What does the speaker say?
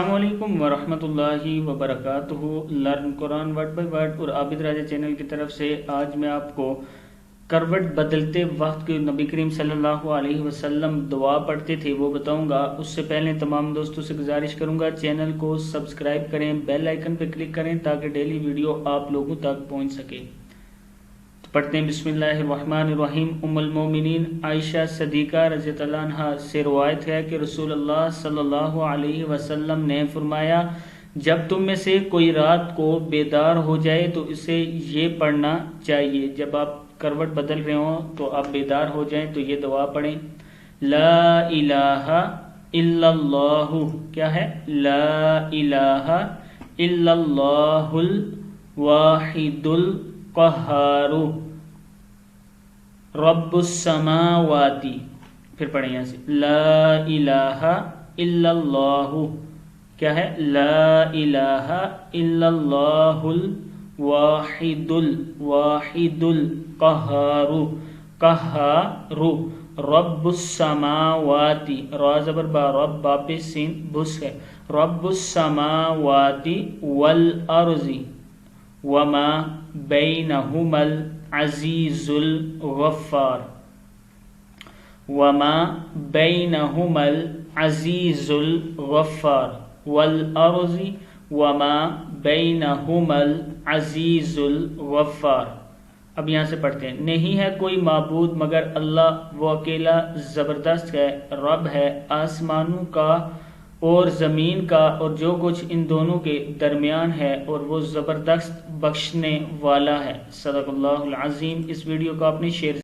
السلام علیکم ورحمۃ اللہ وبرکاتہ۔ Learn Quran word by word اور عابد راجہ چینل کی طرف سے آج میں آپ کو کروٹ بدلتے وقت کے نبی کریم صلی اللہ علیہ وسلم دعا پڑھتے تھے وہ بتاؤں گا۔ اس سے پہلے تمام دوستوں سے گزارش کروں گا چینل کو سبسکرائب کریں، بیل آئیکن پہ کلک کریں تاکہ ڈیلی ویڈیو آپ لوگوں تک پہنچ سکے۔ پڑھتے ہیں بسم اللہ الرحمن الرحیم۔ ام المومنین عائشہ صدیقہ رضی اللہ عنہا سے روایت ہے کہ رسول اللہ صلی اللہ علیہ وسلم نے فرمایا، جب تم میں سے کوئی رات کو بیدار ہو جائے تو اسے یہ پڑھنا چاہیے۔ جب آپ کروٹ بدل رہے ہوں تو آپ بیدار ہو جائیں تو یہ دعا پڑھیں، لا الہ الا اللہ۔ کیا ہے؟ لا الہ الا اللہ الواحد القہار رب السماوات۔ پھر پڑھیں یہاں سے، لا الہ الا اللہ۔ کیا ہے؟ لا الہ الا اللہ الواحد القہار قہار رب السماوات، را زبر با، رب با پہ سین بس ہے، رب السماوات والارض وما بینہما العزیز الغفار، وما بینہما العزیز الغفار والارض وما بینہما العزیز الغفار۔ اب یہاں سے پڑھتے ہیں، نہیں ہے کوئی معبود مگر اللہ، وہ اکیلا زبردست ہے، رب ہے آسمانوں کا اور زمین کا اور جو کچھ ان دونوں کے درمیان ہے، اور وہ زبردست بخشنے والا ہے۔ صدق اللہ العظیم۔ اس ویڈیو کو آپ نے شیئر